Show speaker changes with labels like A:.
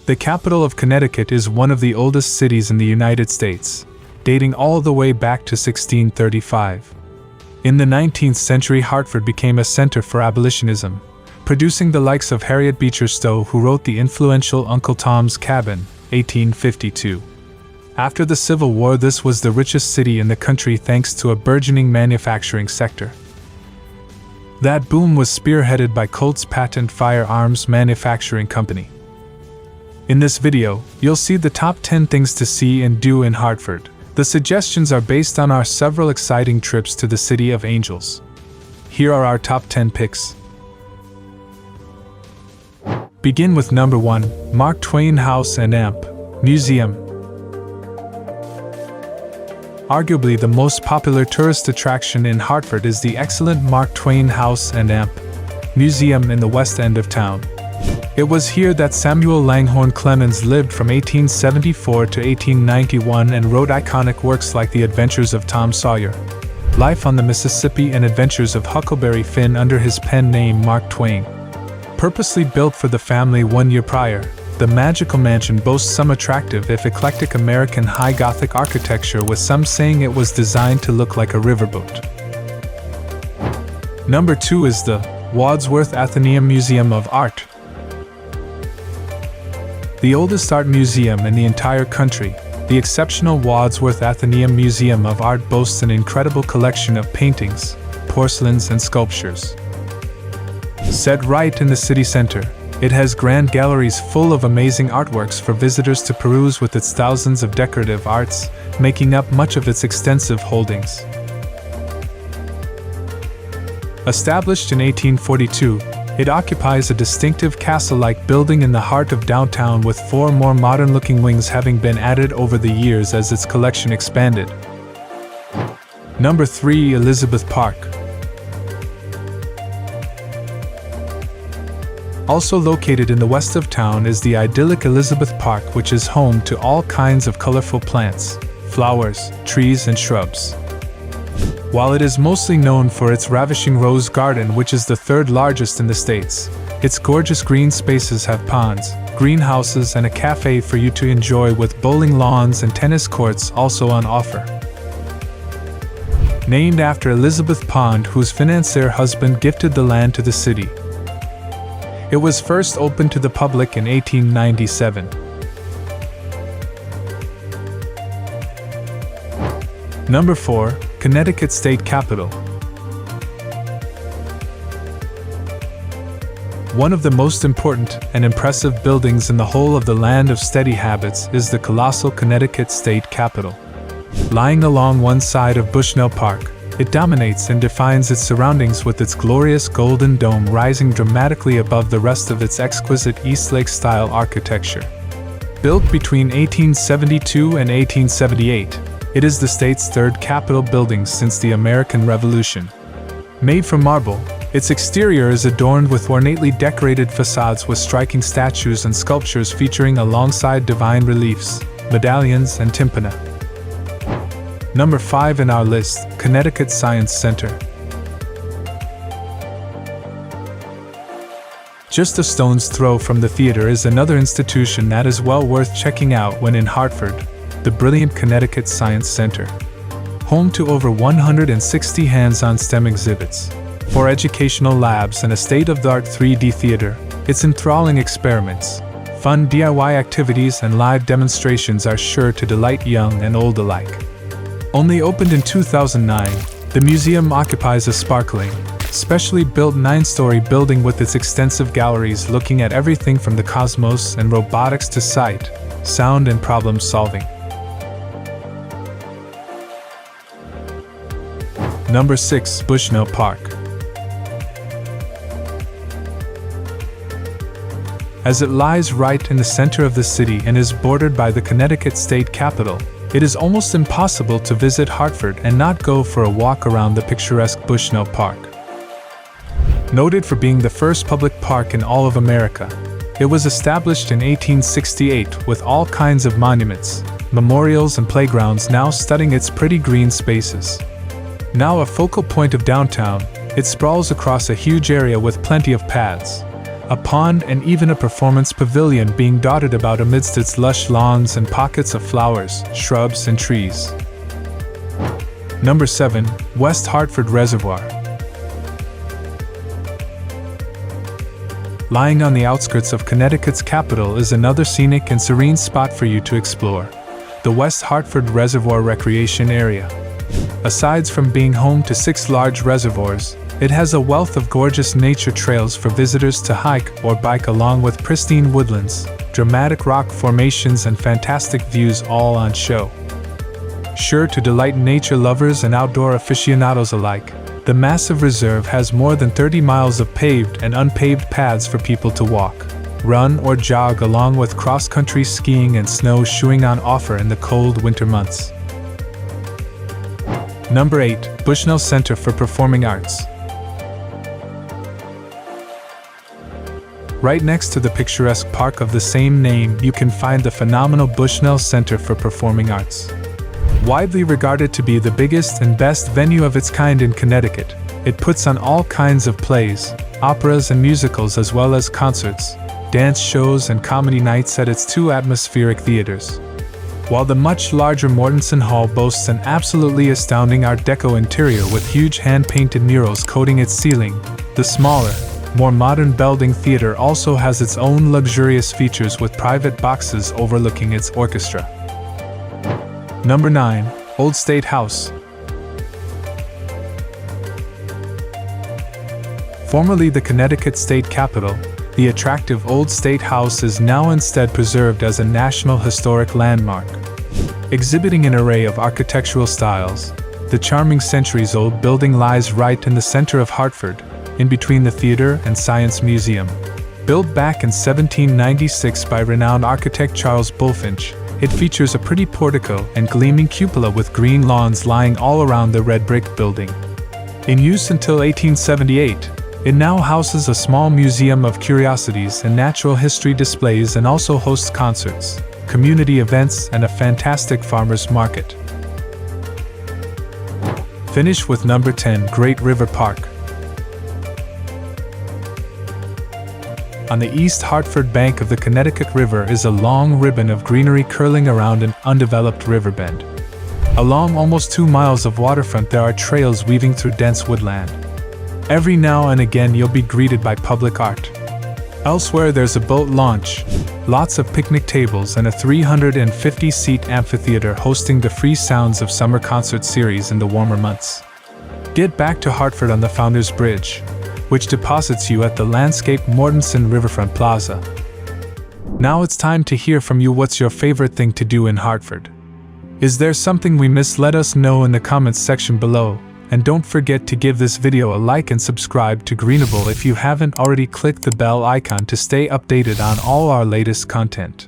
A: The capital of Connecticut is one of the oldest cities in the United States, dating all the way back to 1635. In the 19th century, Hartford became a center for abolitionism, producing the likes of Harriet Beecher Stowe, who wrote the influential Uncle Tom's Cabin, 1852. After the Civil War, this was the richest city in the country thanks to a burgeoning manufacturing sector. That boom was spearheaded by Colt's Patent Firearms Manufacturing Company. In this video, you'll see the top 10 things to see and do in Hartford. The suggestions are based on our several exciting trips to the City of Angels. Here are our top 10 picks. Begin with number 1, Mark Twain House and Amp Museum. Arguably the most popular tourist attraction in Hartford is the excellent Mark Twain House and Amp Museum in the West End of town. It was here that Samuel Langhorne Clemens lived from 1874 to 1891 and wrote iconic works like The Adventures of Tom Sawyer, Life on the Mississippi, and Adventures of Huckleberry Finn under his pen name Mark Twain. Purposely built for the family 1 year prior, the magical mansion boasts some attractive if eclectic American high Gothic architecture, with some saying it was designed to look like a riverboat. Number 2 is the Wadsworth Atheneum Museum of Art. The oldest art museum in the entire country, the exceptional Wadsworth Atheneum Museum of Art boasts an incredible collection of paintings, porcelains, and sculptures. Set right in the city center, it has grand galleries full of amazing artworks for visitors to peruse, with its thousands of decorative arts making up much of its extensive holdings. Established in 1842, it occupies a distinctive castle-like building in the heart of downtown, with 4 more modern-looking wings having been added over the years as its collection expanded. Number 3, Elizabeth Park. Also located in the west of town is the idyllic Elizabeth Park, which is home to all kinds of colorful plants, flowers, trees, and shrubs. While it is mostly known for its ravishing rose garden, which is the 3rd largest in the States, its gorgeous green spaces have ponds, greenhouses, and a cafe for you to enjoy, with bowling lawns and tennis courts also on offer. Named after Elizabeth Pond, whose financier husband gifted the land to the city. It was first opened to the public in 1897. Number 4, Connecticut State Capitol. One of the most important and impressive buildings in the whole of the land of steady habits is the colossal Connecticut State Capitol. Lying along one side of Bushnell Park, it dominates and defines its surroundings, with its glorious golden dome rising dramatically above the rest of its exquisite Eastlake-style architecture. Built between 1872 and 1878, it is the state's 3rd Capitol building since the American Revolution. Made from marble, its exterior is adorned with ornately decorated facades with striking statues and sculptures featuring alongside divine reliefs, medallions, and tympana. Number 5 in our list, Connecticut Science Center. Just a stone's throw from the theater is another institution that is well worth checking out when in Hartford, the brilliant Connecticut Science Center. Home to over 160 hands-on STEM exhibits, 4 educational labs, and a state-of-the-art 3D theater, its enthralling experiments, fun DIY activities, and live demonstrations are sure to delight young and old alike. Only opened in 2009, the museum occupies a sparkling, specially built 9-story building with its extensive galleries looking at everything from the cosmos and robotics to sight, sound, and problem solving. Number 6, Bushnell Park. As it lies right in the center of the city and is bordered by the Connecticut State Capitol, it is almost impossible to visit Hartford and not go for a walk around the picturesque Bushnell Park. Noted for being the first public park in all of America, it was established in 1868 with all kinds of monuments, memorials, and playgrounds now studding its pretty green spaces. Now a focal point of downtown, it sprawls across a huge area with plenty of paths, a pond, and even a performance pavilion being dotted about amidst its lush lawns and pockets of flowers, shrubs, and trees. Number 7. West Hartford Reservoir. Lying on the outskirts of Connecticut's capital is another scenic and serene spot for you to explore: the West Hartford Reservoir Recreation Area. Aside from being home to 6 large reservoirs, it has a wealth of gorgeous nature trails for visitors to hike or bike, along with pristine woodlands, dramatic rock formations, and fantastic views, all on show. Sure to delight nature lovers and outdoor aficionados alike, the massive reserve has more than 30 miles of paved and unpaved paths for people to walk, run, or jog, along with cross-country skiing and snowshoeing on offer in the cold winter months. Number 8. Bushnell Center for Performing Arts. Right next to the picturesque park of the same name, you can find the phenomenal Bushnell Center for Performing Arts. Widely regarded to be the biggest and best venue of its kind in Connecticut, it puts on all kinds of plays, operas, and musicals, as well as concerts, dance shows, and comedy nights at its 2 atmospheric theaters. While the much larger Mortensen Hall boasts an absolutely astounding Art Deco interior with huge hand-painted murals coating its ceiling, the smaller, more modern Belding Theater also has its own luxurious features with private boxes overlooking its orchestra. Number 9. Old State House. Formerly the Connecticut state capital, the attractive Old State House is now instead preserved as a National Historic Landmark. Exhibiting an array of architectural styles, the charming centuries-old building lies right in the center of Hartford, in between the Theater and Science Museum. Built back in 1796 by renowned architect Charles Bulfinch, it features a pretty portico and gleaming cupola with green lawns lying all around the red brick building. In use until 1878, it now houses a small museum of curiosities and natural history displays, and also hosts concerts, community events, and a fantastic farmers market. Finish with number 10. Great River Park. On the East Hartford bank of the Connecticut River is a long ribbon of greenery curling around an undeveloped river bend. Along almost 2 miles of waterfront there are trails weaving through dense woodland. Every now and again you'll be greeted by public art. Elsewhere there's a boat launch, lots of picnic tables, and a 350-seat amphitheater hosting the Free Sounds of Summer concert series in the warmer months. Get back to Hartford on the Founders Bridge, which deposits you at the landscaped Mortensen Riverfront Plaza. Now it's time to hear from you. What's your favorite thing to do in Hartford? Is there something we missed? Let us know in the comments section below. And don't forget to give this video a like and subscribe to Greenable if you haven't already. Click the bell icon to stay updated on all our latest content.